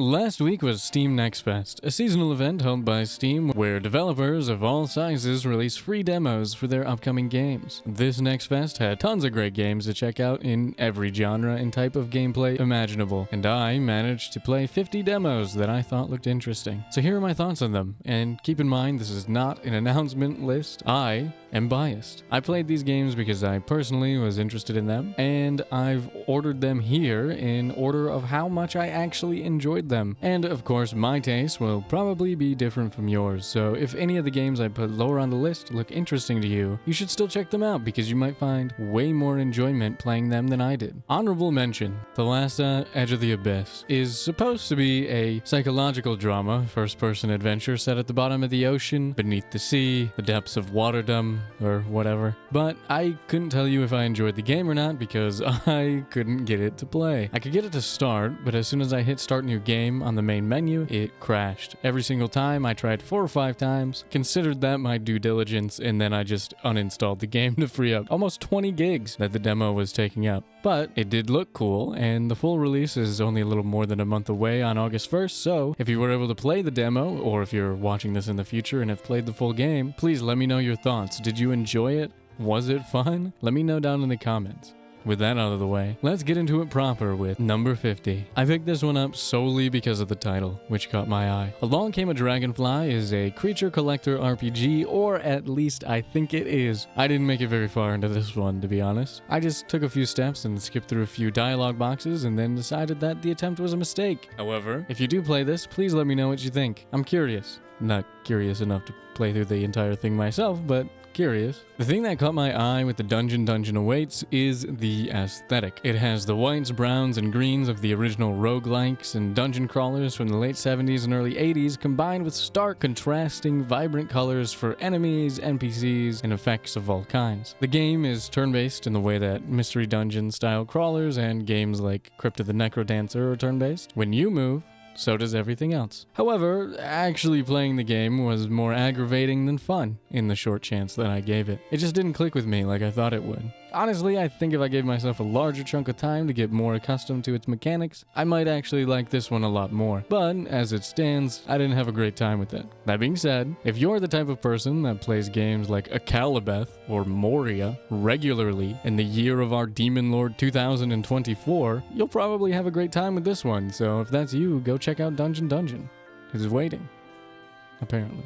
Last week was Steam Next Fest, a seasonal event held by Steam where developers of all sizes release free demos for their upcoming games. This Next Fest had tons of great games to check out in every genre and type of gameplay imaginable, and I managed to play 50 demos that I thought looked interesting. So here are my thoughts on them, and keep in mind this is not an announcement list. I am biased. I played these games because I personally was interested in them, and I've ordered them here in order of how much I actually enjoyed them. And of course, my taste will probably be different from yours, so if any of the games I put lower on the list look interesting to you, you should still check them out because you might find way more enjoyment playing them than I did. Honorable mention, Thalassa, Edge of the Abyss is supposed to be a psychological drama, first-person adventure set at the bottom of the ocean, beneath the sea, the depths of waterdom, or whatever. But I couldn't tell you if I enjoyed the game or not because I couldn't get it to play. I could get it to start, but as soon as I hit start new game on the main menu, it crashed. Every single time, I tried 4 or 5 times, considered that my due diligence, and then I just uninstalled the game to free up almost 20 gigs that the demo was taking up. But it did look cool, and the full release is only a little more than a month away on August 1st, so if you were able to play the demo, or if you're watching this in the future and have played the full game, please let me know your thoughts. Did you enjoy it? Was it fun? Let me know down in the comments. With that out of the way, let's get into it proper with number 50. I picked this one up solely because of the title, which caught my eye. Along Came a Dragonfly is a creature collector RPG, or at least I think it is. I didn't make it very far into this one, to be honest. I just took a few steps and skipped through a few dialogue boxes and then decided that the attempt was a mistake. However, if you do play this, please let me know what you think. I'm curious. Not curious enough to play through the entire thing myself, but curious. The thing that caught my eye with the Dungeon Awaits is the aesthetic. It has the whites, browns, and greens of the original roguelikes and dungeon crawlers from the late 70s and early 80s, combined with stark, contrasting, vibrant colors for enemies, NPCs, and effects of all kinds. The game is turn-based in the way that Mystery Dungeon-style crawlers and games like Crypt of the Necrodancer are turn-based. When you move, so does everything else. However, actually playing the game was more aggravating than fun in the short chance that I gave it. It just didn't click with me like I thought it would. Honestly, I think if I gave myself a larger chunk of time to get more accustomed to its mechanics, I might actually like this one a lot more. But, as it stands, I didn't have a great time with it. That being said, if you're the type of person that plays games like Akalabeth or Moria regularly in the year of our Demon Lord 2024, you'll probably have a great time with this one, so if that's you, go check out Dungeon. It's waiting. Apparently.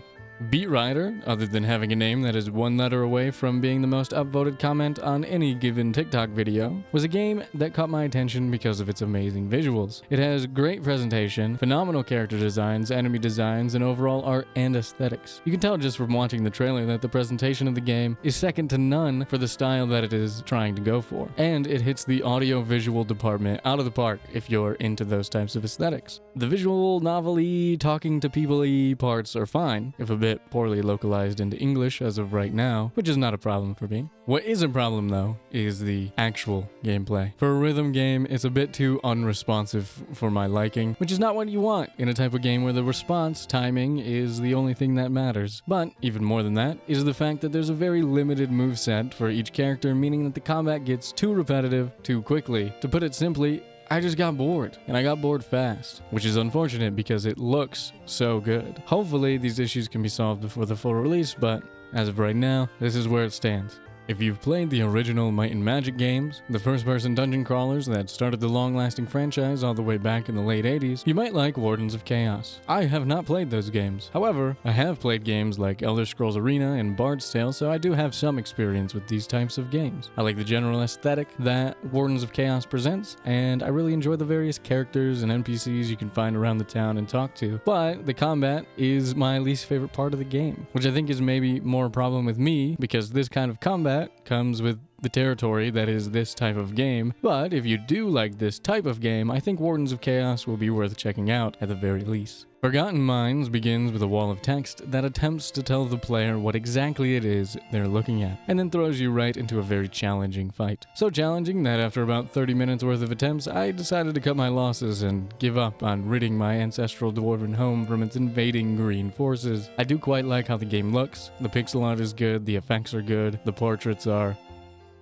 Beatrider, other than having a name that is one letter away from being the most upvoted comment on any given TikTok video, was a game that caught my attention because of its amazing visuals. It has great presentation, phenomenal character designs, enemy designs, and overall art and aesthetics. You can tell just from watching the trailer that the presentation of the game is second to none for the style that it is trying to go for. And it hits the audio-visual department out of the park if you're into those types of aesthetics. The visual, novel-y, talking to people-y parts are fine, if a bit poorly localized into English as of right now, which is not a problem for me. What is a problem though is the actual gameplay. For a rhythm game, it's a bit too unresponsive for my liking, which is not what you want in a type of game where the response timing is the only thing that matters. But even more than that is the fact that there's a very limited moveset for each character, meaning that the combat gets too repetitive too quickly. To put it simply, I just got bored, and I got bored fast, which is unfortunate because it looks so good. Hopefully these issues can be solved before the full release, but as of right now, this is where it stands. If you've played the original Might and Magic games, the first-person dungeon crawlers that started the long-lasting franchise all the way back in the late 80s, you might like Wardens of Chaos. I have not played those games. However, I have played games like Elder Scrolls Arena and Bard's Tale, so I do have some experience with these types of games. I like the general aesthetic that Wardens of Chaos presents, and I really enjoy the various characters and NPCs you can find around the town and talk to. But the combat is my least favorite part of the game, which I think is maybe more a problem with me because this kind of combat comes with the territory that is this type of game. But if you do like this type of game, I think Wardens of Chaos will be worth checking out at the very least. Forgotten Minds begins with a wall of text that attempts to tell the player what exactly it is they're looking at, and then throws you right into a very challenging fight. So challenging that after about 30 minutes worth of attempts, I decided to cut my losses and give up on ridding my ancestral dwarven home from its invading green forces. I do quite like how the game looks. The pixel art is good, the effects are good, the portraits are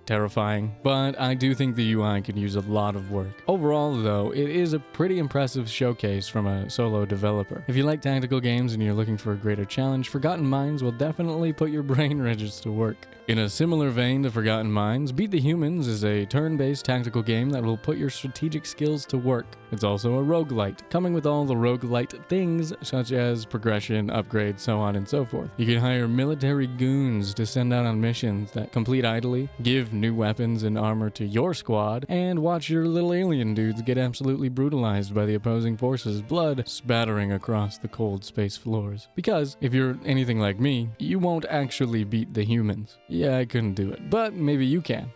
terrifying, but I do think the UI could use a lot of work. Overall, though, it is a pretty impressive showcase from a solo developer. If you like tactical games and you're looking for a greater challenge, Forgotten Minds will definitely put your brain registers to work. In a similar vein to Forgotten Minds, Beat the Humans is a turn-based tactical game that will put your strategic skills to work. It's also a roguelite, coming with all the roguelite things such as progression, upgrades, so on and so forth. You can hire military goons to send out on missions that complete idly, give new weapons and armor to your squad, and watch your little alien dudes get absolutely brutalized by the opposing forces, blood spattering across the cold space floors. Because, if you're anything like me, you won't actually beat the humans. Yeah, I couldn't do it, but maybe you can.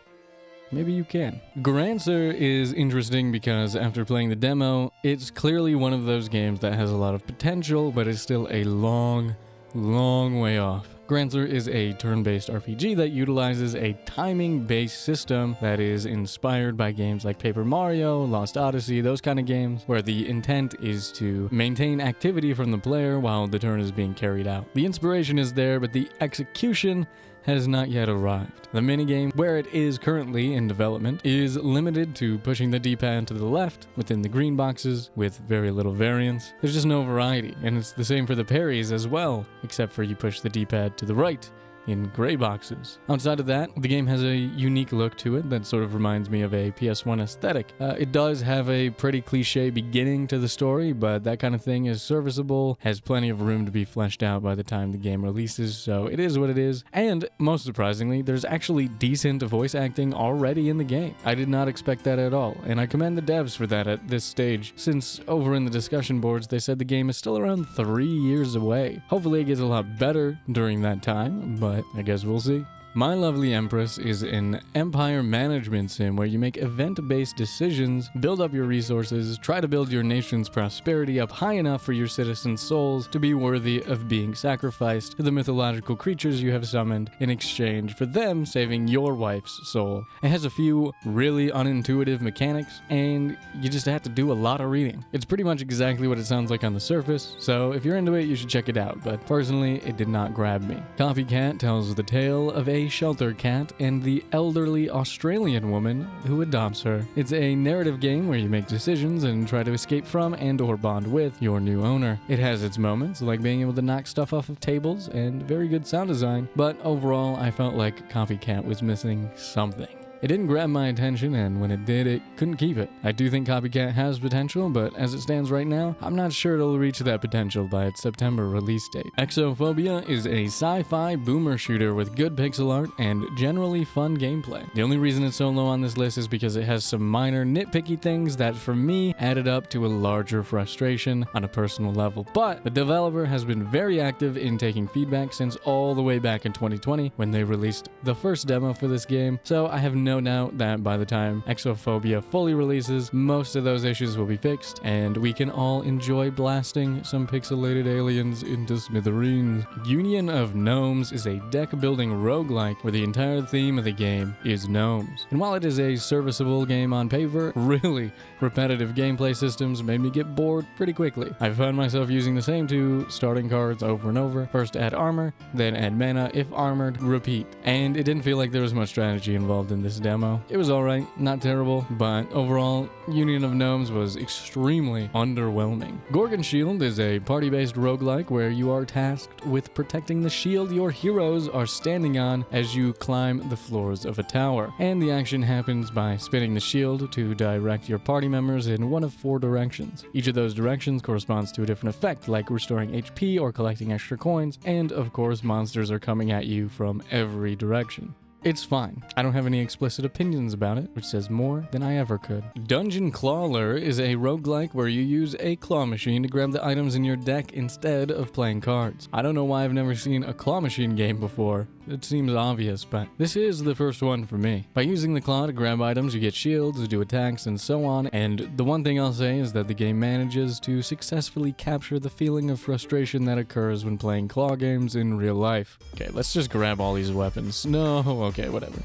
Maybe you can. Granser is interesting because after playing the demo, it's clearly one of those games that has a lot of potential, but is still a long way off. Granser is a turn-based RPG that utilizes a timing-based system that is inspired by games like Paper Mario, Lost Odyssey, those kind of games, where the intent is to maintain activity from the player while the turn is being carried out. The inspiration is there, but the execution has not yet arrived. The minigame, where it is currently in development, is limited to pushing the D-pad to the left within the green boxes with very little variance. There's just no variety, and it's the same for the parries as well, except for you push the D-pad to the right in gray boxes. Outside of that, the game has a unique look to it that sort of reminds me of a PS1 aesthetic. It does have a pretty cliche beginning to the story, but that kind of thing is serviceable, has plenty of room to be fleshed out by the time the game releases, so it is what it is. And, most surprisingly, there's actually decent voice acting already in the game. I did not expect that at all, and I commend the devs for that at this stage, since over in the discussion boards they said the game is still around 3 years away. Hopefully it gets a lot better during that time, but I guess we'll see. My Lovely Empress is an empire management sim where you make event-based decisions, build up your resources, try to build your nation's prosperity up high enough for your citizens' souls to be worthy of being sacrificed to the mythological creatures you have summoned in exchange for them saving your wife's soul. It has a few really unintuitive mechanics, and you just have to do a lot of reading. It's pretty much exactly what it sounds like on the surface, so if you're into it, you should check it out, but personally, it did not grab me. Copycat tells the tale of a shelter cat and the elderly Australian woman who adopts her. It's a narrative game where you make decisions and try to escape from and or bond with your new owner. It has its moments, like being able to knock stuff off of tables and very good sound design, but overall I felt like Copycat was missing something. It didn't grab my attention, and when it did, it couldn't keep it. I do think Copycat has potential, but as it stands right now, I'm not sure it'll reach that potential by its September release date. Exophobia is a sci-fi boomer shooter with good pixel art and generally fun gameplay. The only reason it's so low on this list is because it has some minor nitpicky things that, for me, added up to a larger frustration on a personal level. But the developer has been very active in taking feedback since all the way back in 2020 when they released the first demo for this game, so I have no doubt that by the time Exophobia fully releases, most of those issues will be fixed, and we can all enjoy blasting some pixelated aliens into smithereens. Union of Gnomes is a deck-building roguelike where the entire theme of the game is gnomes. And while it is a serviceable game on paper, really repetitive gameplay systems made me get bored pretty quickly. I found myself using the same two starting cards over and over. First add armor, then add mana, if armored, repeat. And it didn't feel like there was much strategy involved in this demo. It was alright, not terrible, but overall, Union of Gnomes was extremely underwhelming. Gorgon Shield is a party-based roguelike where you are tasked with protecting the shield your heroes are standing on as you climb the floors of a tower. And the action happens by spinning the shield to direct your party members in one of 4 directions. Each of those directions corresponds to a different effect, like restoring HP or collecting extra coins, and of course monsters are coming at you from every direction. It's fine. I don't have any explicit opinions about it, which says more than I ever could. Dungeon Clawler is a roguelike where you use a claw machine to grab the items in your deck instead of playing cards. I don't know why I've never seen a claw machine game before. It seems obvious, but this is the first one for me. By using the claw to grab items, you get shields, do attacks, and so on, and the one thing I'll say is that the game manages to successfully capture the feeling of frustration that occurs when playing claw games in real life. Okay, let's just grab all these weapons. No, okay, whatever.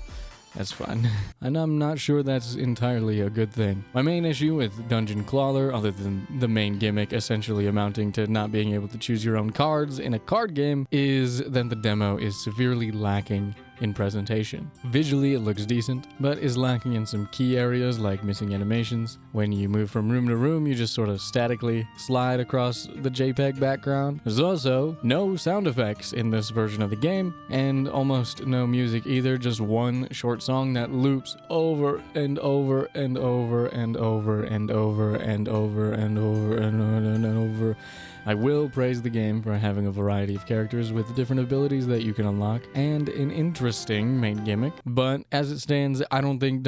That's fine. And I'm not sure that's entirely a good thing. My main issue with Dungeon Clawler, other than the main gimmick essentially amounting to not being able to choose your own cards in a card game, is that the demo is severely lacking in presentation. Visually, it looks decent, but is lacking in some key areas like missing animations. When you move from room to room, you just sort of statically slide across the JPEG background. There's also no sound effects in this version of the game, and almost no music either, just one short song that loops over and over and over and over and over and over and over and over. I will praise the game for having a variety of characters with different abilities that you can unlock, and an interesting main gimmick, but as it stands, I don't think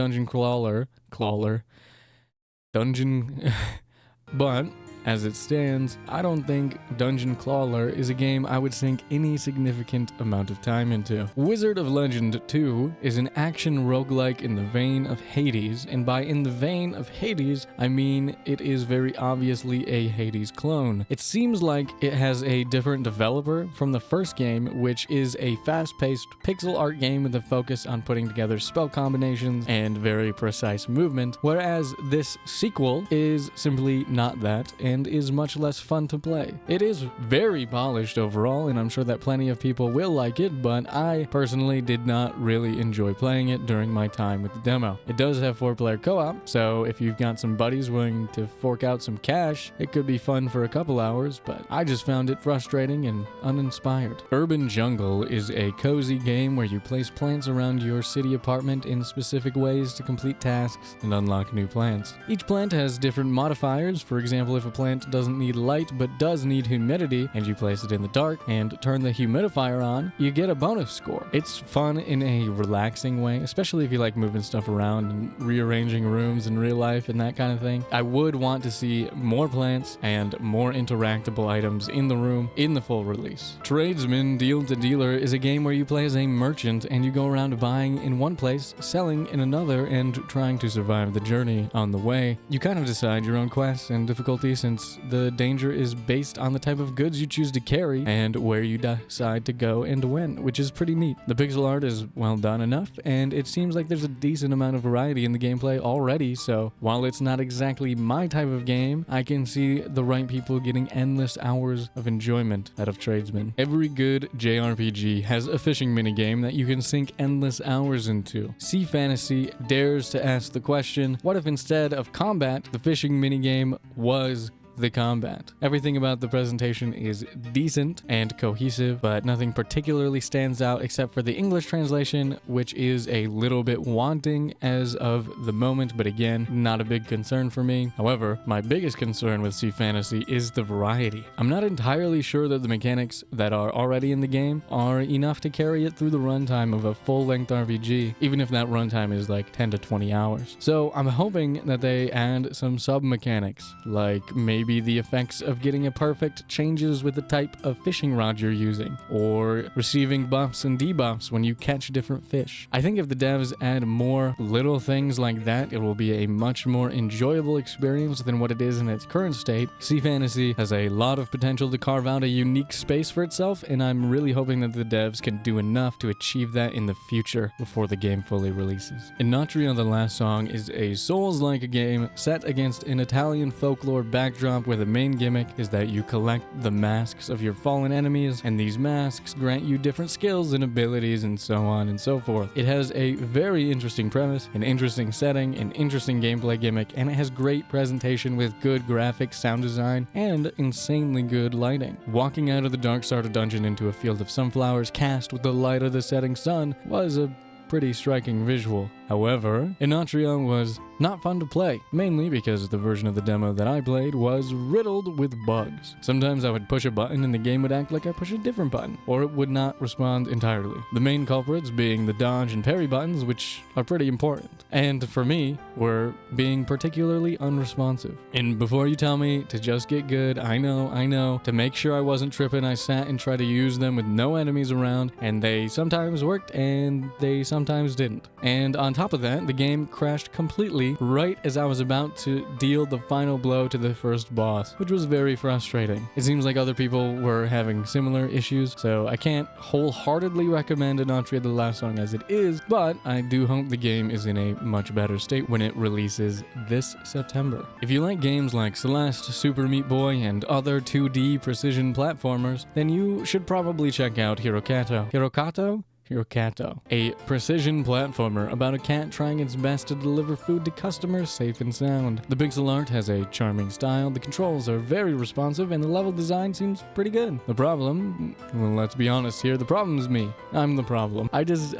but as it stands, I don't think Dungeon Clawler is a game I would sink any significant amount of time into. Wizard of Legend 2 is an action roguelike in the vein of Hades, and by in the vein of Hades, I mean it is very obviously a Hades clone. It seems like it has a different developer from the first game, which is a fast-paced pixel art game with a focus on putting together spell combinations and very precise movement, whereas this sequel is simply not that, and is much less fun to play. It is very polished overall, and I'm sure that plenty of people will like it, but I personally did not really enjoy playing it during my time with the demo. It does have 4-player co-op, so if you've got some buddies willing to fork out some cash, it could be fun for a couple hours, but I just found it frustrating and uninspired. Urban Jungle is a cozy game where you place plants around your city apartment in specific ways to complete tasks and unlock new plants. Each plant has different modifiers. For example, if a plant doesn't need light but does need humidity and you place it in the dark and turn the humidifier on, you get a bonus score. It's fun in a relaxing way, especially if you like moving stuff around and rearranging rooms in real life and that kind of thing. I would want to see more plants and more interactable items in the room in the full release. Tradesman Deal to Dealer is a game where you play as a merchant and you go around buying in one place, selling in another, and trying to survive the journey on the way. You kind of decide your own quests and difficulties, since the danger is based on the type of goods you choose to carry and where you decide to go and when, which is pretty neat. The pixel art is well done enough, and it seems like there's a decent amount of variety in the gameplay already, so while it's not exactly my type of game, I can see the right people getting endless hours of enjoyment out of Tradesman. Every good JRPG has a fishing minigame that you can sink endless hours into. Sea Fantasy dares to ask the question, what if instead of combat, the fishing minigame was the combat? Everything about the presentation is decent and cohesive, but nothing particularly stands out except for the English translation, which is a little bit wanting as of the moment, but again, not a big concern for me. However, my biggest concern with Sea Fantasy is the variety. I'm not entirely sure that the mechanics that are already in the game are enough to carry it through the runtime of a full-length RPG, even if that runtime is like 10 to 20 hours. So I'm hoping that they add some sub-mechanics, like maybe the effects of getting a perfect changes with the type of fishing rod you're using, or receiving buffs and debuffs when you catch different fish. I think if the devs add more little things like that, it will be a much more enjoyable experience than what it is in its current state. Sea Fantasy has a lot of potential to carve out a unique space for itself, and I'm really hoping that the devs can do enough to achieve that in the future before the game fully releases. Enotria: The Last Song is a Souls-like game set against an Italian folklore backdrop where the main gimmick is that you collect the masks of your fallen enemies, and these masks grant you different skills and abilities and so on and so forth. It has a very interesting premise, an interesting setting, an interesting gameplay gimmick, and it has great presentation with good graphics, sound design, and insanely good lighting. Walking out of the Darkstarter dungeon into a field of sunflowers cast with the light of the setting sun was a pretty striking visual. However, Enotria was not fun to play, mainly because the version of the demo that I played was riddled with bugs. Sometimes I would push a button and the game would act like I pushed a different button, or it would not respond entirely. The main culprits being the dodge and parry buttons, which are pretty important, and for me, were being particularly unresponsive. And before you tell me to just get good, I know, to make sure I wasn't tripping, I sat and tried to use them with no enemies around, and they sometimes worked and they sometimes didn't. And on top of that, the game crashed completely right as I was about to deal the final blow to the first boss, which was very frustrating. It seems like other people were having similar issues, so I can't wholeheartedly recommend Enotria: The Last Song as it is, but I do hope the game is in a much better state when it releases this September. If you like games like Celeste, Super Meat Boy, and other 2D precision platformers, then you should probably check out Herocato. Herocato? Herocato, a precision platformer about a cat trying its best to deliver food to customers safe and sound. The pixel art has a charming style, the controls are very responsive, and the level design seems pretty good. The problem, well, let's be honest here, the problem is me. I'm the problem. I just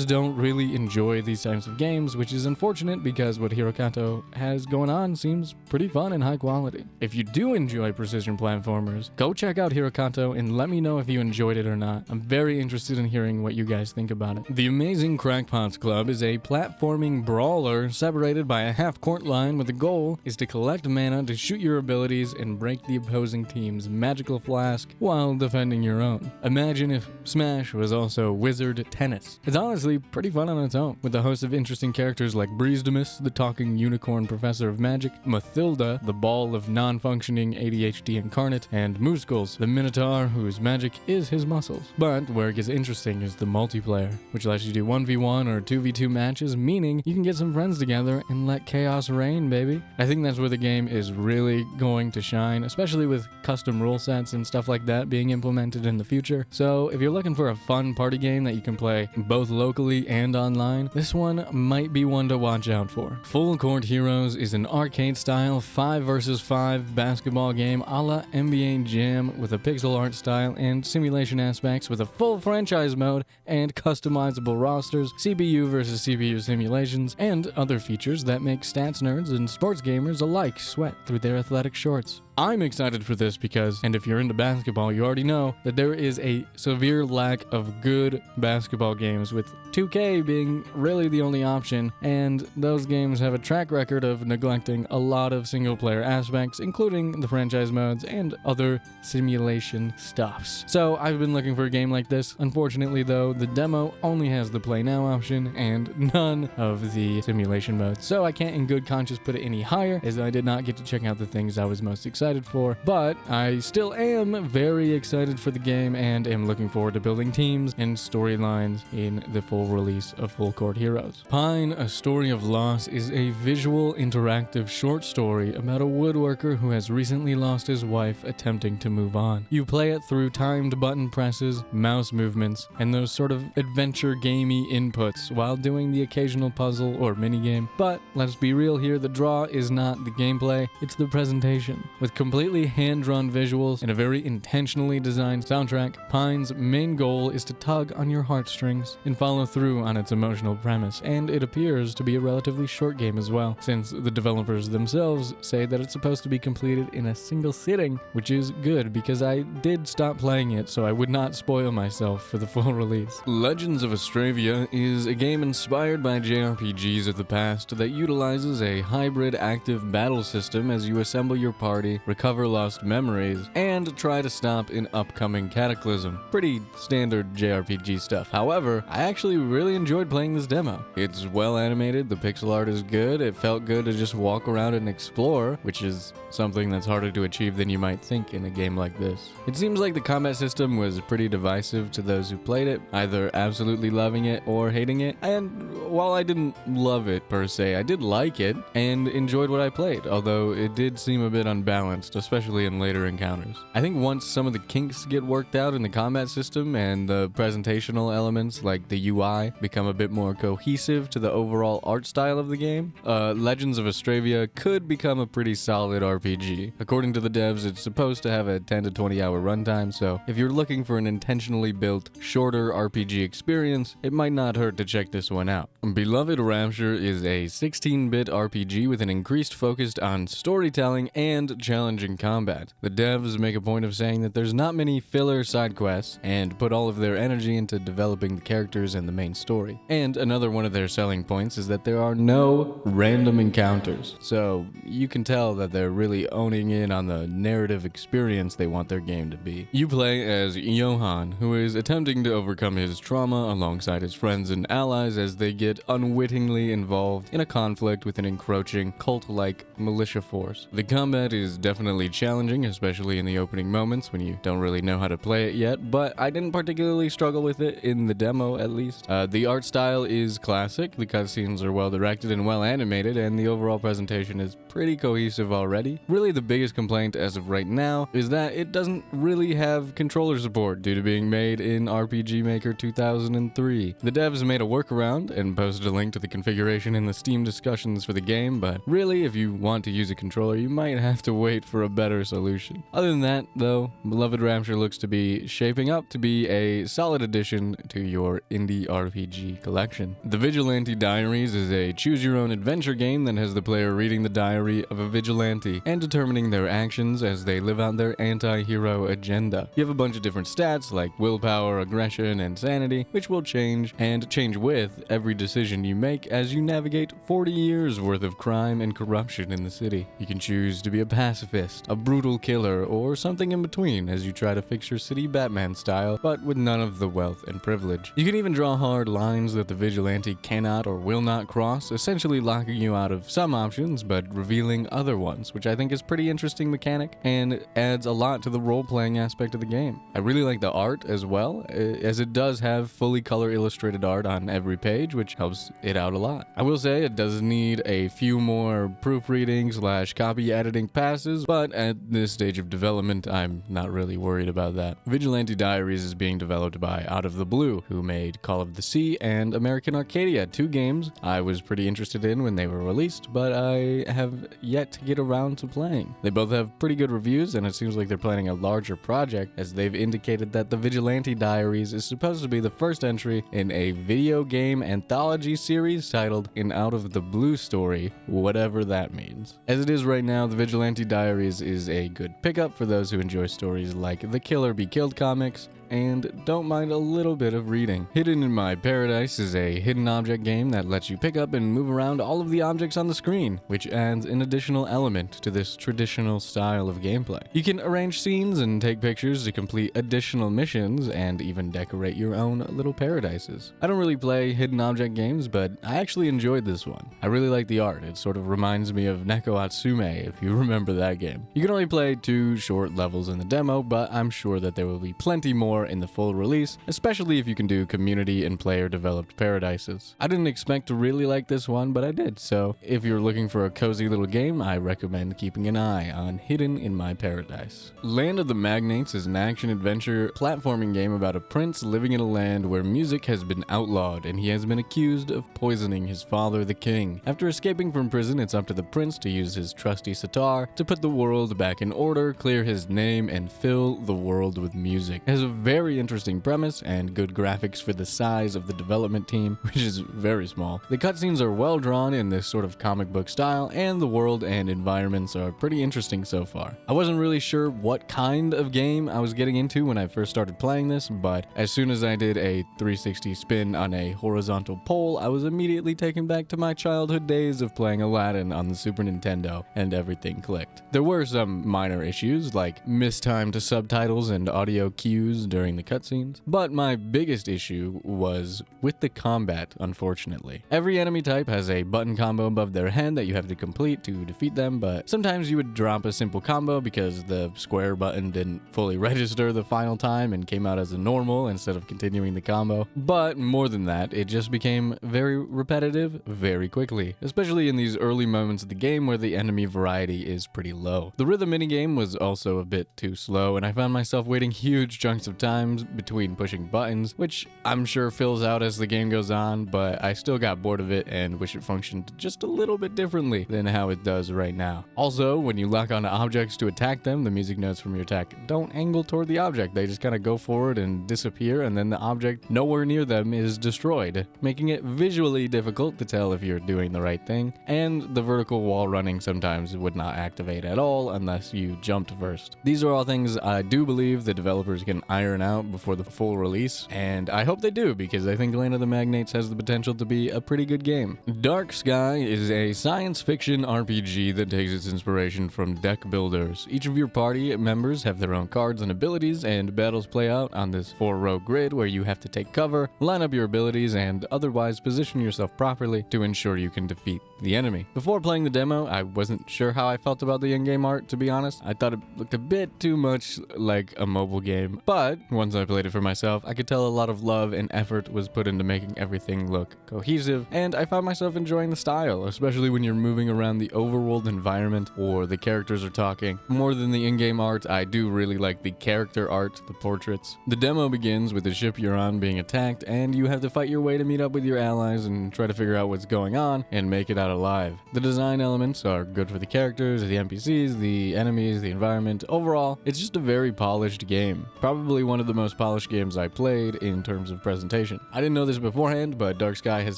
don't really enjoy these types of games, which is unfortunate because what Herocato has going on seems pretty fun and high quality. If you do enjoy precision platformers, go check out Herocato and let me know if you enjoyed it or not. I'm very interested in hearing what you guys think about it. The amazing Crackpots Club is a platforming brawler separated by a half-court line where the goal is to collect mana to shoot your abilities and break the opposing team's magical flask while defending your own. Imagine if Smash was also wizard tennis. It's honestly pretty fun on its own, with a host of interesting characters like Breezedimus, the talking unicorn professor of magic, Mathilda, the ball of non-functioning ADHD incarnate, and Muscles, the minotaur whose magic is his muscles. But where it gets interesting is the multiplayer, which lets you do 1v1 or 2v2 matches, meaning you can get some friends together and let chaos reign, baby. I think that's where the game is really going to shine, especially with custom rule sets and stuff like that being implemented in the future. So if you're looking for a fun party game that you can play both locally and online, this one might be one to watch out for. Full Court Heroes is an arcade-style 5 vs 5 basketball game a la NBA Jam with a pixel art style and simulation aspects with a full franchise mode and customizable rosters, CPU versus CPU simulations, and other features that make stats nerds and sports gamers alike sweat through their athletic shorts. I'm excited for this because, and if you're into basketball, you already know that there is a severe lack of good basketball games, with 2K being really the only option, and those games have a track record of neglecting a lot of single-player aspects, including the franchise modes and other simulation stuffs. So I've been looking for a game like this. Unfortunately, though, the demo only has the Play Now option and none of the simulation modes, so I can't in good conscience put it any higher, as I did not get to check out the things I was most excited for, but I still am very excited for the game and am looking forward to building teams and storylines in the full release of Full Court Heroes. Pine, A Story of Loss is a visual interactive short story about a woodworker who has recently lost his wife attempting to move on. You play it through timed button presses, mouse movements, and those sort of adventure gamey inputs while doing the occasional puzzle or minigame. But let's be real here, the draw is not the gameplay, it's the presentation. With completely hand-drawn visuals and a very intentionally designed soundtrack, Pine's main goal is to tug on your heartstrings and follow through on its emotional premise, and it appears to be a relatively short game as well, since the developers themselves say that it's supposed to be completed in a single sitting, which is good because I did stop playing it so I would not spoil myself for the full release. Legends of Astravia is a game inspired by JRPGs of the past that utilizes a hybrid active battle system as you assemble your party, recover lost memories, and try to stop an upcoming cataclysm. Pretty standard JRPG stuff. However, I actually really enjoyed playing this demo. It's well animated, the pixel art is good, it felt good to just walk around and explore, which is something that's harder to achieve than you might think in a game like this. It seems like the combat system was pretty divisive to those who played it, either absolutely loving it or hating it, and while I didn't love it per se, I did like it and enjoyed what I played, although it did seem a bit unbalanced, especially in later encounters. I think once some of the kinks get worked out in the combat system and the presentational elements like the UI become a bit more cohesive to the overall art style of the game, Legends of Astravia could become a pretty solid RPG. According to the devs, it's supposed to have a 10 to 20 hour runtime, so if you're looking for an intentionally built, shorter RPG experience, it might not hurt to check this one out. Beloved Rapture is a 16-bit RPG with an increased focus on storytelling and challenging combat. The devs make a point of saying that there's not many filler side quests and put all of their energy into developing the characters and the main story. And another one of their selling points is that there are no random encounters, so you can tell that they're really owning in on the narrative experience they want their game to be. You play as Johan, who is attempting to overcome his trauma alongside his friends and allies as they get unwittingly involved in a conflict with an encroaching cult-like militia force. The combat is definitely definitely challenging, especially in the opening moments when you don't really know how to play it yet, but I didn't particularly struggle with it in the demo at least. The art style is classic, the cutscenes are well directed and well animated, and the overall presentation is pretty cohesive already. Really the biggest complaint as of right now is that it doesn't really have controller support due to being made in RPG Maker 2003. The devs made a workaround and posted a link to the configuration in the Steam discussions for the game, but really if you want to use a controller you might have to wait for a better solution. Other than that though, Beloved Rapture looks to be shaping up to be a solid addition to your indie RPG collection. The Vigilante Diaries is a choose-your-own-adventure game that has the player reading the diary of a vigilante and determining their actions as they live out their anti-hero agenda. You have a bunch of different stats like willpower, aggression, and sanity, which will change and change with every decision you make as you navigate 40 years worth of crime and corruption in the city. You can choose to be a pacifist, a brutal killer, or something in between as you try to fix your city Batman style, but with none of the wealth and privilege. You can even draw hard lines that the vigilante cannot or will not cross, essentially locking you out of some options but revealing other ones, which I think is pretty interesting mechanic and adds a lot to the role-playing aspect of the game. I really like the art as well, as it does have fully color illustrated art on every page, which helps it out a lot. I will say it does need a few more proofreading / copy editing passes, but at this stage of development I'm not really worried about that. Vigilante Diaries is being developed by Out of the Blue, who made Call of the Sea and American Arcadia, two games I was pretty interested in when they were released, but I have yet to get around to playing. They both have pretty good reviews, and it seems like they're planning a larger project, as they've indicated that the Vigilante Diaries is supposed to be the first entry in a video game anthology series titled An Out of the Blue story, whatever that means. As it is right now, the Vigilante Diaries is a good pickup for those who enjoy stories like the Killer Be Killed comics and don't mind a little bit of reading. Hidden in My Paradise is a hidden object game that lets you pick up and move around all of the objects on the screen, which adds an additional element to this traditional style of gameplay. You can arrange scenes and take pictures to complete additional missions and even decorate your own little paradises. I don't really play hidden object games, but I actually enjoyed this one. I really like the art. It sort of reminds me of Neko Atsume, if you remember that game. You can only play 2 short levels in the demo, but I'm sure that there will be plenty more in the full release, especially if you can do community and player developed paradises. I didn't expect to really like this one, but I did, so if you're looking for a cozy little game, I recommend keeping an eye on Hidden in My Paradise. Land of the Magnates is an action-adventure platforming game about a prince living in a land where music has been outlawed and he has been accused of poisoning his father, the king. After escaping from prison, it's up to the prince to use his trusty sitar to put the world back in order, clear his name, and fill the world with music. It has a very interesting premise and good graphics for the size of the development team, which is very small. The cutscenes are well drawn in this sort of comic book style, and the world and environments are pretty interesting so far. I wasn't really sure what kind of game I was getting into when I first started playing this, but as soon as I did a 360 spin on a horizontal pole, I was immediately taken back to my childhood days of playing Aladdin on the Super Nintendo, and everything clicked. There were some minor issues, like mistimed subtitles and audio cues during the cutscenes, but my biggest issue was with the combat, unfortunately. Every enemy type has a button combo above their head that you have to complete to defeat them, but sometimes you would drop a simple combo because the square button didn't fully register the final time and came out as a normal instead of continuing the combo. But more than that, it just became very repetitive very quickly, especially in these early moments of the game where the enemy variety is pretty low. The rhythm minigame was also a bit too slow, and I found myself waiting huge chunks of time between pushing buttons, which I'm sure fills out as the game goes on, but I still got bored of it and wish it functioned just a little bit differently than how it does right now. Also, when you lock onto objects to attack them, the music notes from your attack don't angle toward the object. They just kind of go forward and disappear, and then the object nowhere near them is destroyed, making it visually difficult to tell if you're doing the right thing, and the vertical wall running sometimes would not activate at all unless you jumped first. These are all things I do believe the developers can iron iron out before the full release, and I hope they do, because I think Land of the Magnates has the potential to be a pretty good game. Dark Sky is a science fiction RPG that takes its inspiration from deck builders. Each of your party members have their own cards and abilities, and battles play out on this 4-row grid where you have to take cover, line up your abilities, and otherwise position yourself properly to ensure you can defeat the enemy. Before playing the demo, I wasn't sure how I felt about the in-game art, to be honest. I thought it looked a bit too much like a mobile game, but once I played it for myself, I could tell a lot of love and effort was put into making everything look cohesive, and I found myself enjoying the style, especially when you're moving around the overworld environment or the characters are talking. More than the in-game art, I do really like the character art, the portraits. The demo begins with the ship you're on being attacked, and you have to fight your way to meet up with your allies and try to figure out what's going on and make it out alive. The design elements are good for the characters, the NPCs, the enemies, the environment. Overall, it's just a very polished game. Probably one of the most polished games I played in terms of presentation. I didn't know this beforehand, but Dark Sky has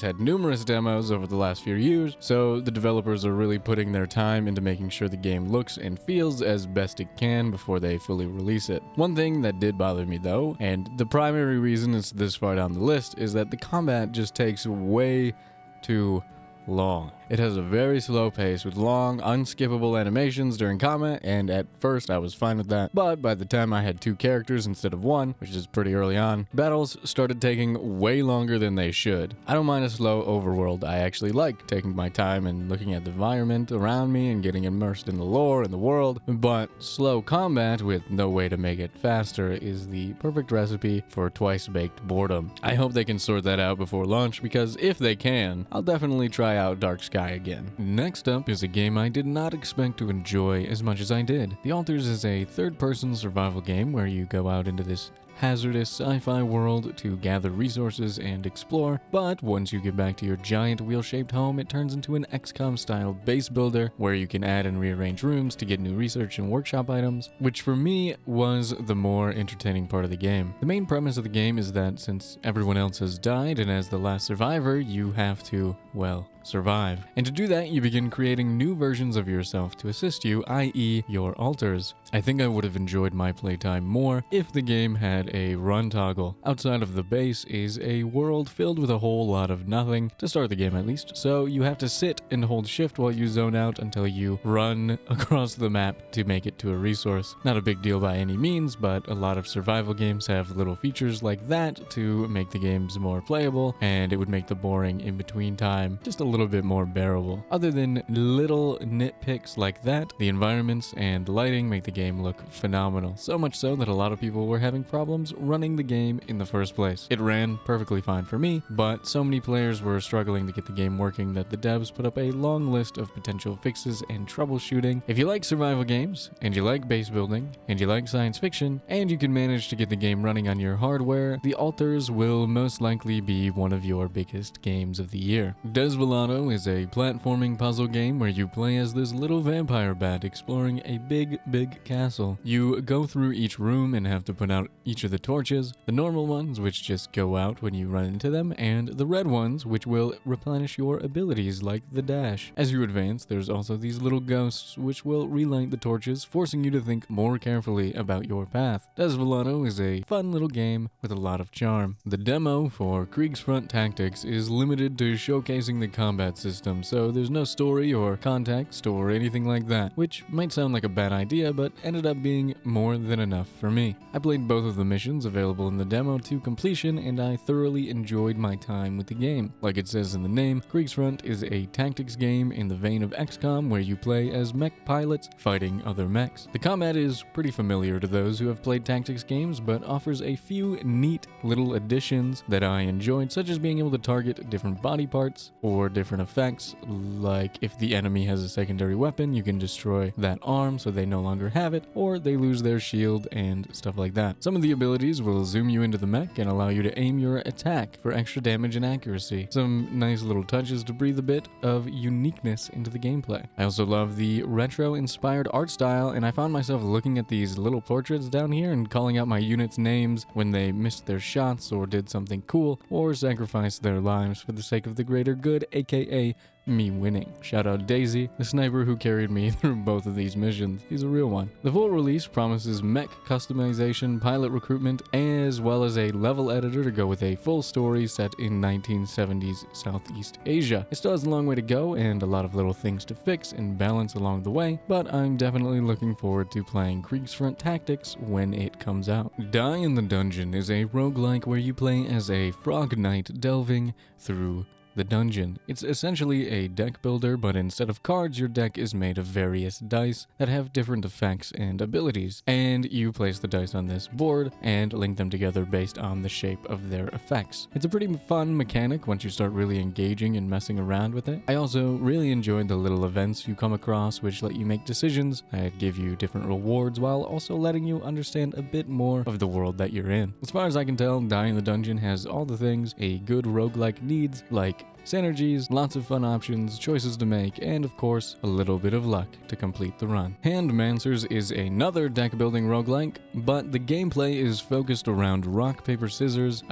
had numerous demos over the last few years, so the developers are really putting their time into making sure the game looks and feels as best it can before they fully release it. One thing that did bother me though, and the primary reason it's this far down the list, is that the combat just takes way too long. It has a very slow pace with long, unskippable animations during combat, and at first I was fine with that, but by the time I had 2 characters instead of 1, which is pretty early on, battles started taking way longer than they should. I don't mind a slow overworld. I actually like taking my time and looking at the environment around me and getting immersed in the lore and the world, but slow combat with no way to make it faster is the perfect recipe for twice-baked boredom. I hope they can sort that out before launch, because if they can, I'll definitely try out Dark Sky again. Next up is a game I did not expect to enjoy as much as I did. The Altars is a third-person survival game where you go out into this hazardous sci-fi world to gather resources and explore, but once you get back to your giant wheel-shaped home, it turns into an XCOM-style base builder where you can add and rearrange rooms to get new research and workshop items, which for me was the more entertaining part of the game. The main premise of the game is that since everyone else has died and as the last survivor, you have to, well, survive. And to do that, you begin creating new versions of yourself to assist you, i.e. your altars. I think I would have enjoyed my playtime more if the game had a run toggle. Outside of the base is a world filled with a whole lot of nothing, to start the game at least, so you have to sit and hold shift while you zone out until you run across the map to make it to a resource. Not a big deal by any means, but a lot of survival games have little features like that to make the games more playable, and it would make the boring in-between time just a little bit more bearable. Other than little nitpicks like that, the environments and lighting make the game look phenomenal, so much so that a lot of people were having problems running the game in the first place. It ran perfectly fine for me, but so many players were struggling to get the game working that the devs put up a long list of potential fixes and troubleshooting. If you like survival games, and you like base building, and you like science fiction, and you can manage to get the game running on your hardware, The Altars will most likely be one of your biggest games of the year. Desvelado is a platforming puzzle game where you play as this little vampire bat exploring a big castle. You go through each room and have to put out each of the torches, the normal ones which just go out when you run into them, and the red ones which will replenish your abilities like the dash. As you advance, there's also these little ghosts which will relight the torches, forcing you to think more carefully about your path. Desvelado is a fun little game with a lot of charm. The demo for Kriegsfront Tactics is limited to showcasing the combat system, so there's no story or context or anything like that, which might sound like a bad idea, but ended up being more than enough for me. I played both of the missions available in the demo to completion, and I thoroughly enjoyed my time with the game. Like it says in the name, Kriegsfront is a tactics game in the vein of XCOM where you play as mech pilots fighting other mechs. The combat is pretty familiar to those who have played tactics games, but offers a few neat little additions that I enjoyed, such as being able to target different body parts or different effects, like if the enemy has a secondary weapon, you can destroy that arm so they no longer have it, or they lose their shield and stuff like that. Some of the abilities will zoom you into the mech and allow you to aim your attack for extra damage and accuracy. Some nice little touches to breathe a bit of uniqueness into the gameplay. I also love the retro-inspired art style, and I found myself looking at these little portraits down here and calling out my units' names when they missed their shots or did something cool or sacrificed their lives for the sake of the greater good, aka me winning. Shout out Daisy, the sniper who carried me through both of these missions. He's a real one. The full release promises mech customization, pilot recruitment, as well as a level editor to go with a full story set in 1970s Southeast Asia. It still has a long way to go and a lot of little things to fix and balance along the way, but I'm definitely looking forward to playing Kriegsfront Tactics when it comes out. Die in the Dungeon is a roguelike where you play as a frog knight delving through the dungeon. It's essentially a deck builder, but instead of cards, your deck is made of various dice that have different effects and abilities, and you place the dice on this board and link them together based on the shape of their effects. It's a pretty fun mechanic once you start really engaging and messing around with it. I also really enjoyed the little events you come across which let you make decisions that give you different rewards while also letting you understand a bit more of the world that you're in. As far as I can tell, Die in the Dungeon has all the things a good roguelike needs, like synergies, lots of fun options, choices to make, and of course, a little bit of luck to complete the run. Handmancers is another deck building roguelike, but the gameplay is focused around rock, paper, scissors,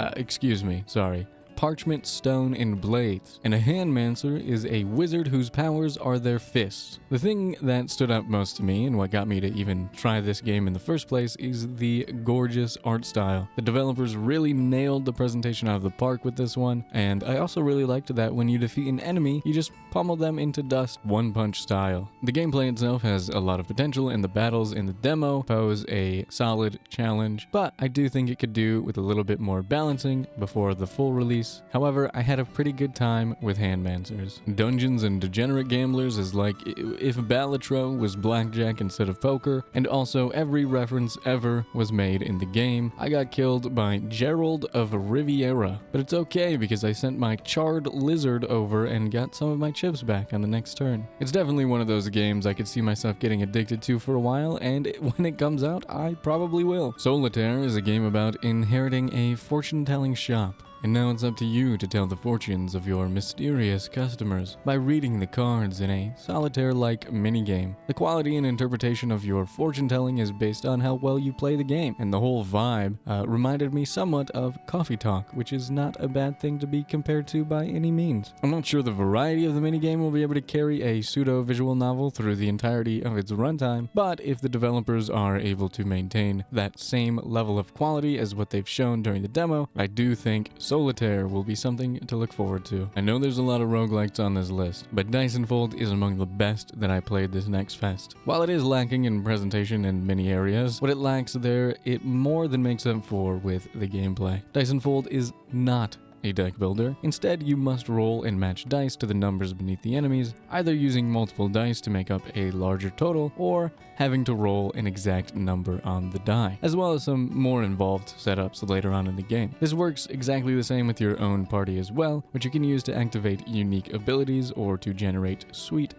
parchment, stone, and blades. And a Handmancer is a wizard whose powers are their fists. The thing that stood out most to me and what got me to even try this game in the first place is the gorgeous art style. The developers really nailed the presentation out of the park with this one, and I also really liked that when you defeat an enemy, you just pummel them into dust, one-punch style. The gameplay itself has a lot of potential, and the battles in the demo pose a solid challenge, but I do think it could do with a little bit more balancing before the full release. However, I had a pretty good time with Handmancers. Dungeons and Degenerate Gamblers is like if Balatro was blackjack instead of poker, and also every reference ever was made in the game. I got killed by Gerald of Riviera, but it's okay because I sent my charred lizard over and got some of my chips back on the next turn. It's definitely one of those games I could see myself getting addicted to for a while, and when it comes out, I probably will. Soulitaire is a game about inheriting a fortune-telling shop. And now it's up to you to tell the fortunes of your mysterious customers by reading the cards in a solitaire-like minigame. The quality and interpretation of your fortune-telling is based on how well you play the game, and the whole vibe reminded me somewhat of Coffee Talk, which is not a bad thing to be compared to by any means. I'm not sure the variety of the minigame will be able to carry a pseudo-visual novel through the entirety of its runtime, but if the developers are able to maintain that same level of quality as what they've shown during the demo, I do think Soulitaire will be something to look forward to. I know there's a lot of roguelikes on this list, but Dysenfold is among the best that I played this next fest. While it is lacking in presentation in many areas, what it lacks there, it more than makes up for with the gameplay. Dysenfold is not a deck builder. Instead, you must roll and match dice to the numbers beneath the enemies, either using multiple dice to make up a larger total, or having to roll an exact number on the die, as well as some more involved setups later on in the game. This works exactly the same with your own party as well, which you can use to activate unique abilities or to generate sweet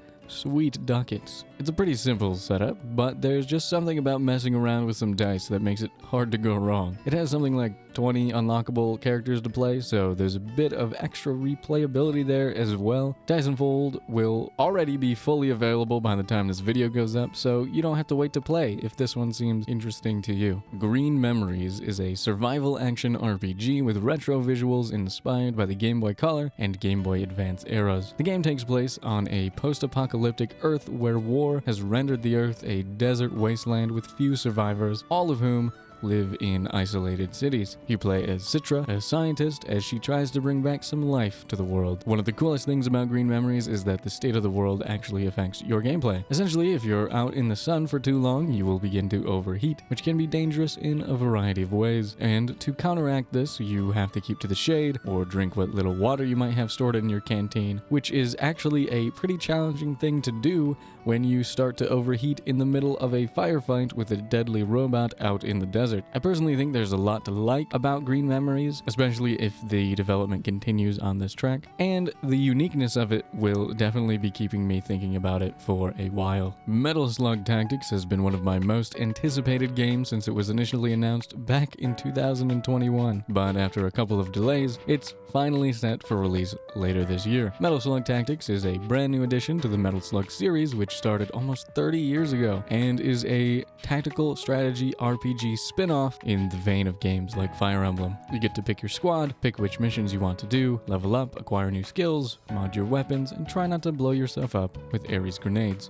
ducats. It's a pretty simple setup, but there's just something about messing around with some dice that makes it hard to go wrong. It has something like 20 unlockable characters to play, so there's a bit of extra replayability there as well. Dysenfold will already be fully available by the time this video goes up, so you don't have to wait to play if this one seems interesting to you. Green Memories is a survival action RPG with retro visuals inspired by the Game Boy Color and Game Boy Advance eras. The game takes place on a post-apocalyptic Earth where war has rendered the Earth a desert wasteland with few survivors, all of whom live in isolated cities. You play as Citra, a scientist, as she tries to bring back some life to the world. One of the coolest things about Green Memories is that the state of the world actually affects your gameplay. Essentially, if you're out in the sun for too long, you will begin to overheat, which can be dangerous in a variety of ways. And to counteract this, you have to keep to the shade or drink what little water you might have stored in your canteen, which is actually a pretty challenging thing to do when you start to overheat in the middle of a firefight with a deadly robot out in the desert. I personally think there's a lot to like about Green Memories, especially if the development continues on this track, and the uniqueness of it will definitely be keeping me thinking about it for a while. Metal Slug Tactics has been one of my most anticipated games since it was initially announced back in 2021, but after a couple of delays, it's finally set for release later this year. Metal Slug Tactics is a brand new addition to the Metal Slug series, which started almost 30 years ago, and is a tactical strategy RPG spin-off in the vein of games like Fire Emblem. You get to pick your squad, pick which missions you want to do, level up, acquire new skills, mod your weapons, and try not to blow yourself up with Ares grenades.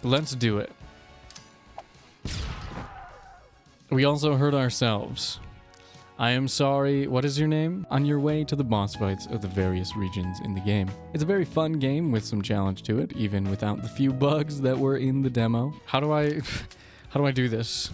Let's do it. We also hurt ourselves. I am sorry, what is your name? On your way to the boss fights of the various regions in the game. It's a very fun game with some challenge to it, even without the few bugs that were in the demo. How do I do this?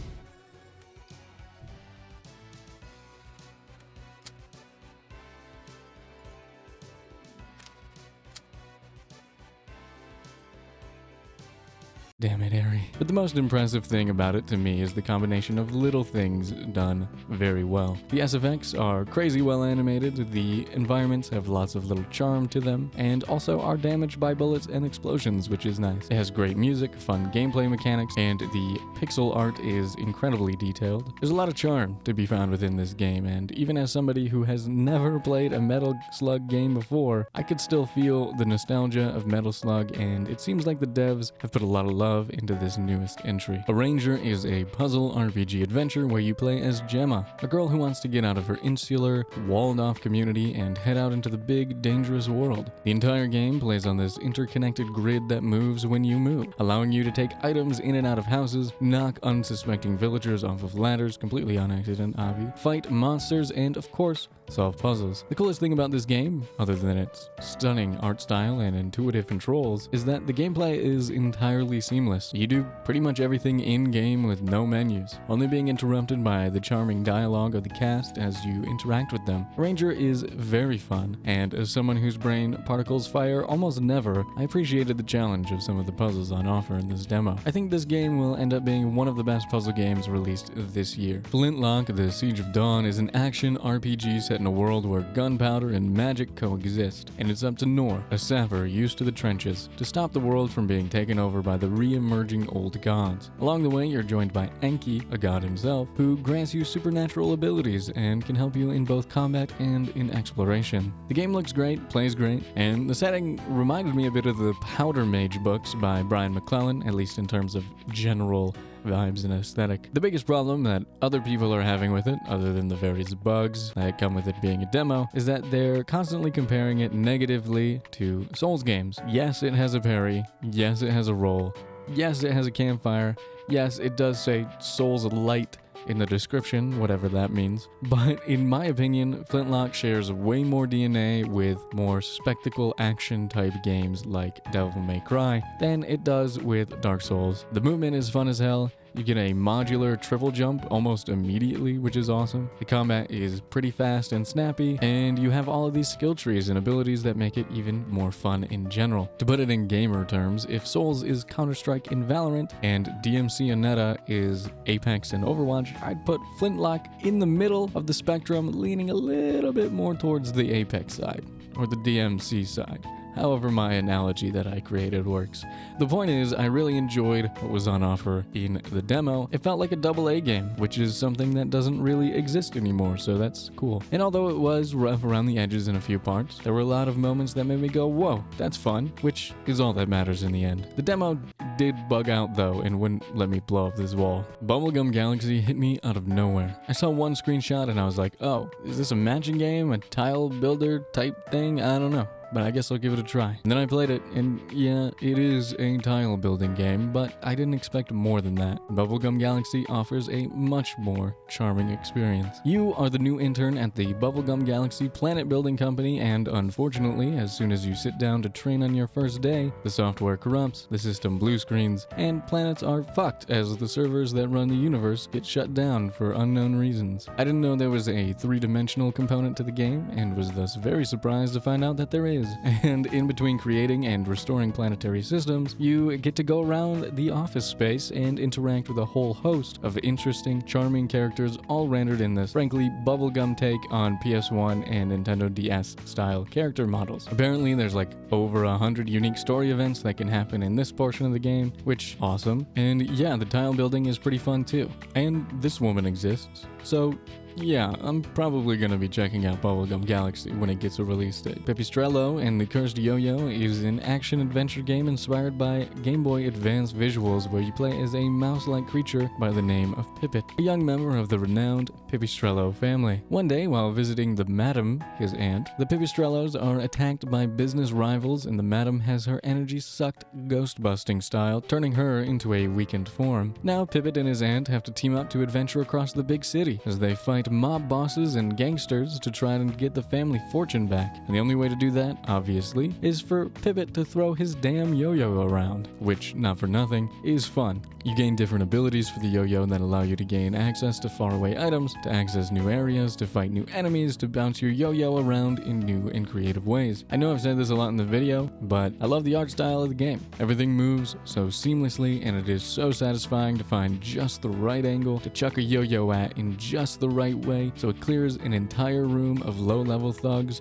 Damn it, Ari. But the most impressive thing about it to me is the combination of little things done very well. The SFX are crazy well animated, the environments have lots of little charm to them, and also are damaged by bullets and explosions, which is nice. It has great music, fun gameplay mechanics, and the pixel art is incredibly detailed. There's a lot of charm to be found within this game, and even as somebody who has never played a Metal Slug game before, I could still feel the nostalgia of Metal Slug, and it seems like the devs have put a lot of love into this newest entry. Arranger is a puzzle RPG adventure where you play as Gemma, a girl who wants to get out of her insular, walled-off community and head out into the big, dangerous world. The entire game plays on this interconnected grid that moves when you move, allowing you to take items in and out of houses, knock unsuspecting villagers off of ladders, completely on accident, obvi, fight monsters, and of course, solve puzzles. The coolest thing about this game, other than its stunning art style and intuitive controls, is that the gameplay is entirely seamless. You do pretty much everything in-game with no menus, only being interrupted by the charming dialogue of the cast as you interact with them. Ranger is very fun, and as someone whose brain particles fire almost never, I appreciated the challenge of some of the puzzles on offer in this demo. I think this game will end up being one of the best puzzle games released this year. Flintlock, The Siege of Dawn is an action RPG set in a world where gunpowder and magic coexist, and it's up to Nor, a sapper used to the trenches, to stop the world from being taken over by the re-emerging old gods. Along the way, you're joined by Enki, a god himself, who grants you supernatural abilities and can help you in both combat and in exploration. The game looks great, plays great, and the setting reminded me a bit of the Powder Mage books by Brian McClellan, at least in terms of general vibes and aesthetic. The biggest problem that other people are having with it, other than the various bugs that come with it being a demo, is that they're constantly comparing it negatively to Souls games. Yes, it has a parry. Yes, it has a roll. Yes, it has a campfire. Yes, it does say Souls Light in the description, whatever that means. But in my opinion, Flintlock shares way more DNA with more spectacle action type games like Devil May Cry than it does with Dark Souls. The movement is fun as hell. You get a modular triple jump almost immediately, which is awesome. The combat is pretty fast and snappy, and you have all of these skill trees and abilities that make it even more fun in general. To put it in gamer terms, if Souls is Counter-Strike in Valorant and DMC and Neta is Apex and Overwatch, I'd put Flintlock in the middle of the spectrum, leaning a little bit more towards the Apex side, or the DMC side. However my analogy that I created works. The point is, I really enjoyed what was on offer in the demo. It felt like a AA game, which is something that doesn't really exist anymore, so that's cool. And although it was rough around the edges in a few parts, there were a lot of moments that made me go, whoa, that's fun, which is all that matters in the end. The demo did bug out though and wouldn't let me blow up this wall. Bubblegum Galaxy hit me out of nowhere. I saw one screenshot and I was like, oh, is this a matching game, a tile builder type thing? I don't know, but I guess I'll give it a try. And then I played it, and yeah, it is a tile building game, but I didn't expect more than that. Bubblegum Galaxy offers a much more charming experience. You are the new intern at the Bubblegum Galaxy planet building company, and unfortunately, as soon as you sit down to train on your first day, the software corrupts, the system blue screens, and planets are fucked as the servers that run the universe get shut down for unknown reasons. I didn't know there was a three-dimensional component to the game, and was thus very surprised to find out that there is. And in between creating and restoring planetary systems, you get to go around the office space and interact with a whole host of interesting, charming characters, all rendered in this, frankly, bubblegum take on PS1 and Nintendo DS style character models. Apparently, there's like over 100 unique story events that can happen in this portion of the game, which awesome. And yeah, the tile building is pretty fun too. And this woman exists, so Yeah, I'm probably gonna be checking out Bubblegum Galaxy when it gets a release date. Pipistrello and the Cursed Yo-Yo is an action-adventure game inspired by Game Boy Advance visuals where you play as a mouse-like creature by the name of Pipit, a young member of the renowned Pipistrello family. One day, while visiting the Madam, his aunt, the Pipistrellos are attacked by business rivals and the Madam has her energy sucked ghost-busting style, turning her into a weakened form. Now, Pipit and his aunt have to team up to adventure across the big city as they fight mob bosses and gangsters to try and get the family fortune back. And the only way to do that, obviously, is for Pipit to throw his damn yo-yo around, which, not for nothing, is fun. You gain different abilities for the yo-yo that allow you to gain access to faraway items, to access new areas, to fight new enemies, to bounce your yo-yo around in new and creative ways. I know I've said this a lot in the video, but I love the art style of the game. Everything moves so seamlessly, and it is so satisfying to find just the right angle to chuck a yo-yo at in just the right way so it clears an entire room of low-level thugs.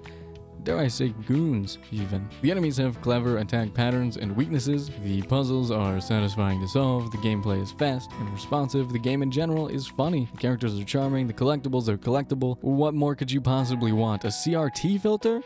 Dare I say goons, even. The enemies have clever attack patterns and weaknesses, the puzzles are satisfying to solve, the gameplay is fast and responsive, the game in general is funny, the characters are charming, the collectibles are collectible. What more could you possibly want? A CRT filter?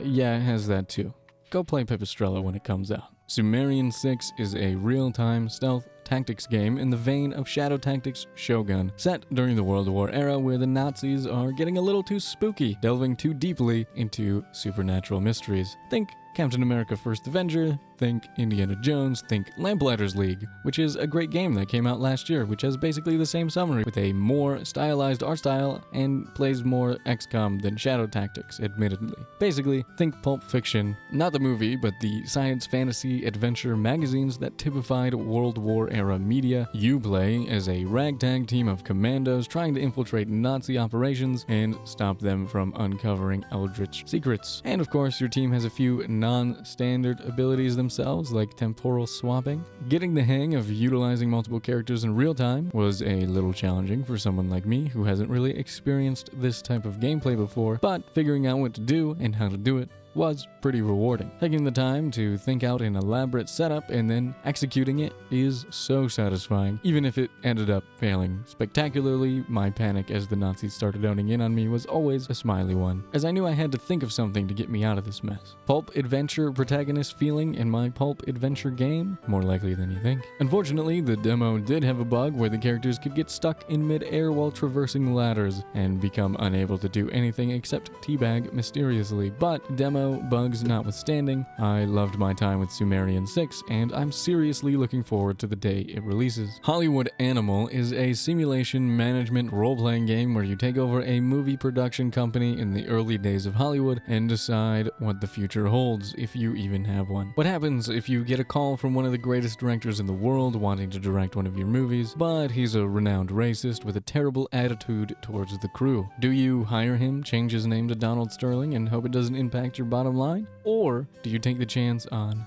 Yeah, it has that too. Go play Pipistrello when it comes out. Sumerian 6 is a real-time stealth tactics game in the vein of Shadow Tactics Shogun, set during the World War era where the Nazis are getting a little too spooky, delving too deeply into supernatural mysteries. Think Captain America First Avenger, think Indiana Jones, think Lamplighters League, which is a great game that came out last year, which has basically the same summary with a more stylized art style and plays more XCOM than Shadow Tactics, admittedly. Basically, think Pulp Fiction, not the movie, but the science fantasy adventure magazines that typified World War era media. You play as a ragtag team of commandos trying to infiltrate Nazi operations and stop them from uncovering eldritch secrets. And of course, your team has a few non-standard abilities themselves, like temporal swapping. Getting the hang of utilizing multiple characters in real time was a little challenging for someone like me who hasn't really experienced this type of gameplay before, but figuring out what to do and how to do it was pretty rewarding. Taking the time to think out an elaborate setup and then executing it is so satisfying. Even if it ended up failing spectacularly, my panic as the Nazis started owning in on me was always a smiley one, as I knew I had to think of something to get me out of this mess. Pulp adventure protagonist feeling in my pulp adventure game? More likely than you think. Unfortunately, the demo did have a bug where the characters could get stuck in mid-air while traversing ladders and become unable to do anything except teabag mysteriously, but demo bugs notwithstanding, I loved my time with Sumerian 6, and I'm seriously looking forward to the day it releases. Hollywood Animal is a simulation management role-playing game where you take over a movie production company in the early days of Hollywood and decide what the future holds, if you even have one. What happens if you get a call from one of the greatest directors in the world wanting to direct one of your movies, but he's a renowned racist with a terrible attitude towards the crew? Do you hire him, change his name to Donald Sterling, and hope it doesn't impact your bottom line? Or do you take the chance on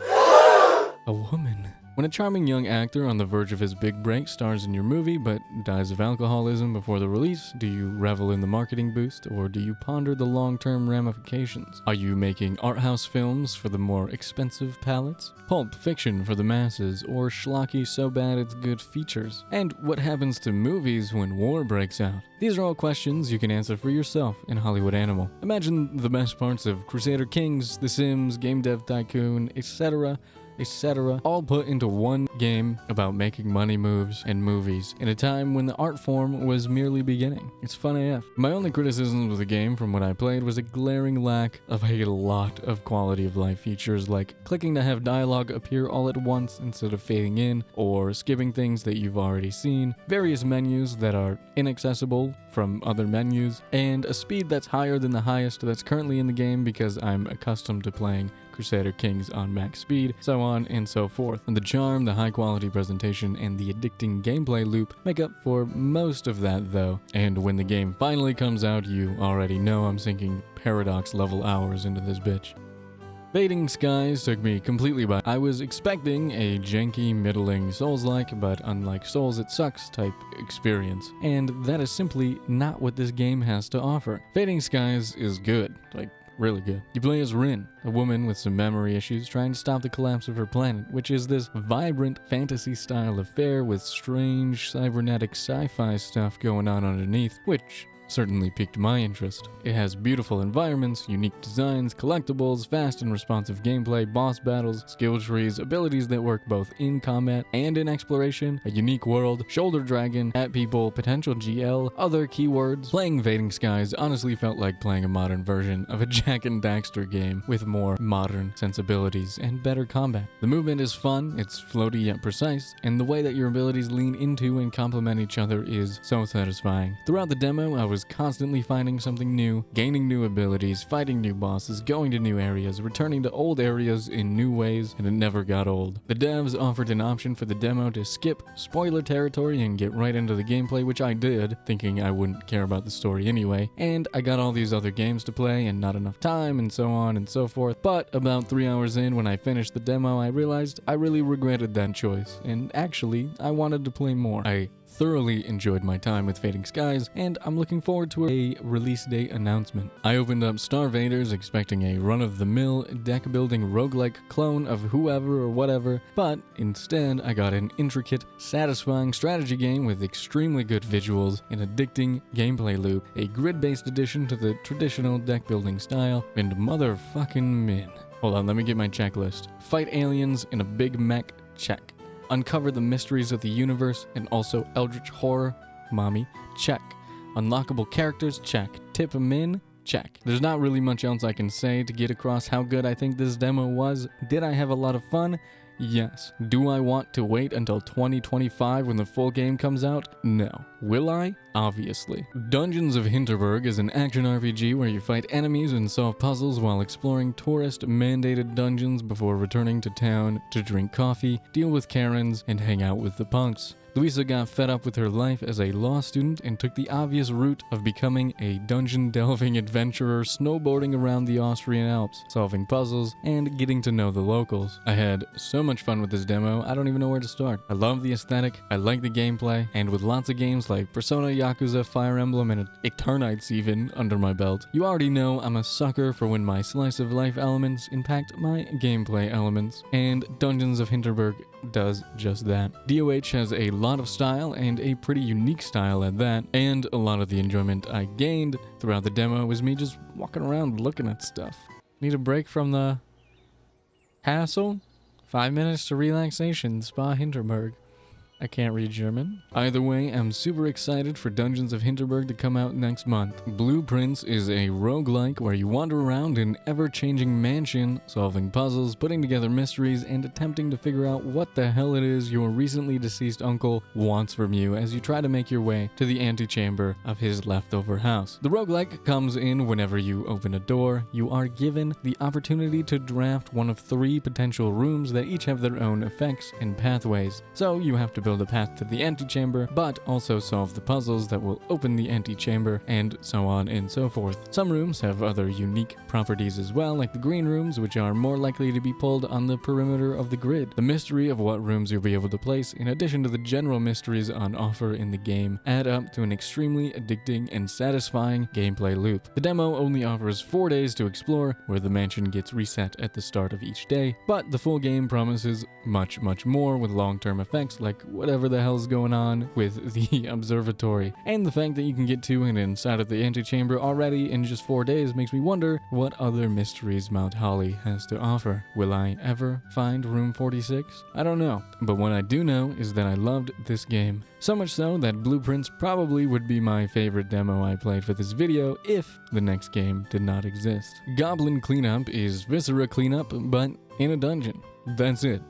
a woman? When a charming young actor on the verge of his big break stars in your movie but dies of alcoholism before the release, do you revel in the marketing boost or do you ponder the long-term ramifications? Are you making art house films for the more expensive palates, pulp fiction for the masses, or schlocky so bad it's good features? And what happens to movies when war breaks out? These are all questions you can answer for yourself in Hollywood Animal. Imagine the best parts of Crusader Kings, The Sims, Game Dev Tycoon, etc., all put into one game about making money moves and movies in a time when the art form was merely beginning. It's fun AF. My only criticism of the game from what I played was a glaring lack of a lot of quality of life features, like clicking to have dialogue appear all at once instead of fading in, or skipping things that you've already seen, various menus that are inaccessible from other menus, and a speed that's higher than the highest that's currently in the game because I'm accustomed to playing Crusader Kings on max speed, so on and so forth. And the charm, the high quality presentation, and the addicting gameplay loop make up for most of that though. And when the game finally comes out, you already know I'm sinking Paradox level hours into this bitch. Fading Skies took me completely by. I was expecting a janky, middling Souls-like, but unlike Souls it sucks type experience. And that is simply not what this game has to offer. Fading Skies is good, like really good. You play as Rin, a woman with some memory issues trying to stop the collapse of her planet, which is this vibrant fantasy-style affair with strange cybernetic sci-fi stuff going on underneath, which certainly piqued my interest. It has beautiful environments, unique designs, collectibles, fast and responsive gameplay, boss battles, skill trees, abilities that work both in combat and in exploration, a unique world, shoulder dragon, at people, potential GL, other keywords. Playing Fading Skies honestly felt like playing a modern version of a Jak and Daxter game with more modern sensibilities and better combat. The movement is fun, it's floaty yet precise, and the way that your abilities lean into and complement each other is so satisfying. Throughout the demo, I was constantly finding something new, gaining new abilities, fighting new bosses, going to new areas, returning to old areas in new ways, and it never got old. The devs offered an option for the demo to skip spoiler territory and get right into the gameplay, which I did, thinking I wouldn't care about the story anyway, and I got all these other games to play and not enough time and so on and so forth. But about 3 hours in, when I finished the demo, I realized I really regretted that choice, and actually, I wanted to play more. I thoroughly enjoyed my time with Fading Skies, and I'm looking forward to a release date announcement. I opened up Star Vaders expecting a run-of-the-mill deck-building roguelike clone of whoever or whatever, but instead I got an intricate, satisfying strategy game with extremely good visuals, an addicting gameplay loop, a grid-based addition to the traditional deck-building style, and motherfucking min. Hold on, let me get my checklist. Fight aliens in a big mech, check. Uncover the mysteries of the universe and also eldritch horror, mommy, check. Unlockable characters, check. Tip 'em in, check. There's not really much else I can say to get across how good I think this demo was. Did I have a lot of fun? Yes. Do I want to wait until 2025 when the full game comes out? No. Will I? Obviously. Dungeons of Hinterberg is an action RPG where you fight enemies and solve puzzles while exploring tourist-mandated dungeons before returning to town to drink coffee, deal with Karens, and hang out with the punks. Louisa got fed up with her life as a law student and took the obvious route of becoming a dungeon-delving adventurer, snowboarding around the Austrian Alps, solving puzzles, and getting to know the locals. I had so much fun with this demo, I don't even know where to start. I love the aesthetic, I like the gameplay, and with lots of games like Persona, Yakuza, Fire Emblem, and Eternites even under my belt, you already know I'm a sucker for when my slice-of-life elements impact my gameplay elements, and Dungeons of Hinterberg does just that. DOH has a lot of style, and a pretty unique style at that, and a lot of the enjoyment I gained throughout the demo was me just walking around looking at stuff. Need a break from the hassle? 5 minutes to relaxation, Spa Hinterberg. I can't read German. Either way, I'm super excited for Dungeons of Hinterberg to come out next month. Blueprints is a roguelike where you wander around an ever-changing mansion, solving puzzles, putting together mysteries, and attempting to figure out what the hell it is your recently deceased uncle wants from you as you try to make your way to the antechamber of his leftover house. The roguelike comes in whenever you open a door. You are given the opportunity to draft one of 3 potential rooms that each have their own effects and pathways. So you have to build a path to the antechamber, but also solve the puzzles that will open the antechamber, and so on and so forth. Some rooms have other unique properties as well, like the green rooms, which are more likely to be pulled on the perimeter of the grid. The mystery of what rooms you'll be able to place, in addition to the general mysteries on offer in the game, add up to an extremely addicting and satisfying gameplay loop. The demo only offers 4 days to explore, where the mansion gets reset at the start of each day, but the full game promises much, much more with long-term effects like whatever the hell's going on with the observatory. And the fact that you can get to and inside of the antechamber already in just 4 days makes me wonder what other mysteries Mount Holly has to offer. Will I ever find room 46? I don't know, but what I do know is that I loved this game. So much so that Blueprints probably would be my favorite demo I played for this video if the next game did not exist. Goblin Cleanup is Viscera Cleanup, but in a dungeon. That's it.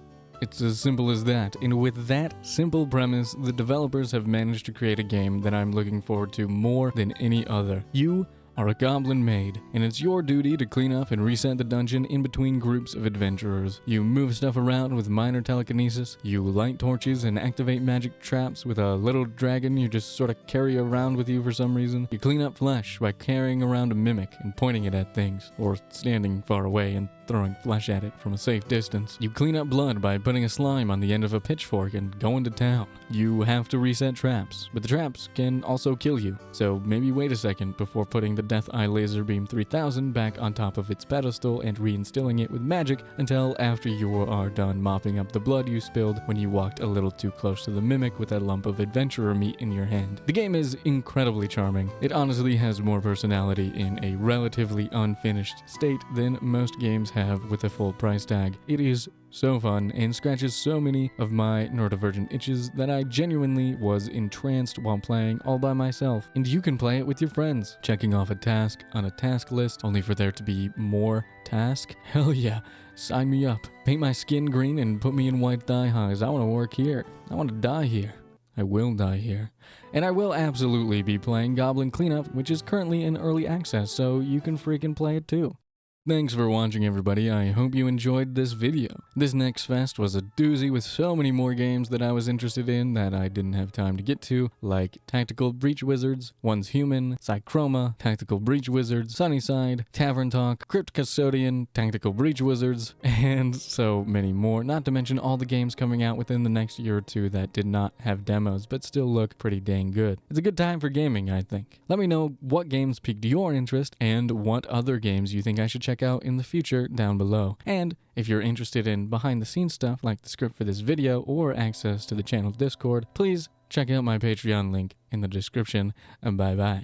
It's as simple as that, and with that simple premise, the developers have managed to create a game that I'm looking forward to more than any other. You are a goblin maid, and it's your duty to clean up and reset the dungeon in between groups of adventurers. You move stuff around with minor telekinesis, you light torches and activate magic traps with a little dragon you just sort of carry around with you for some reason. You clean up flesh by carrying around a mimic and pointing it at things, or standing far away and throwing flesh at it from a safe distance. You clean up blood by putting a slime on the end of a pitchfork and going to town. You have to reset traps, but the traps can also kill you, so maybe wait a second before putting the Death Eye Laser Beam 3000 back on top of its pedestal and reinstilling it with magic until after you are done mopping up the blood you spilled when you walked a little too close to the mimic with that lump of adventurer meat in your hand. The game is incredibly charming. It honestly has more personality in a relatively unfinished state than most games have with a full price tag. It is so fun and scratches so many of my neurodivergent itches that I genuinely was entranced while playing all by myself. And you can play it with your friends, checking off a task on a task list only for there to be more task. Hell yeah, sign me up. Paint my skin green and put me in white thigh highs. I want to work here. I want to die here. I will die here. And I will absolutely be playing Goblin Cleanup, which is currently in early access, so you can freaking play it too. Thanks for watching, everybody. I hope you enjoyed this video. This next fest was a doozy with so many more games that I was interested in that I didn't have time to get to, like Tactical Breach Wizards, One's Human, Psychroma, Tactical Breach Wizards, Sunnyside, Tavern Talk, Crypt Custodian, Tactical Breach Wizards, and so many more, not to mention all the games coming out within the next year or two that did not have demos but still look pretty dang good. It's a good time for gaming, I think. Let me know what games piqued your interest and what other games you think I should check out in the future down below. And if you're interested in behind the scenes stuff like the script for this video or access to the channel Discord, please check out my Patreon link in the description, and bye bye.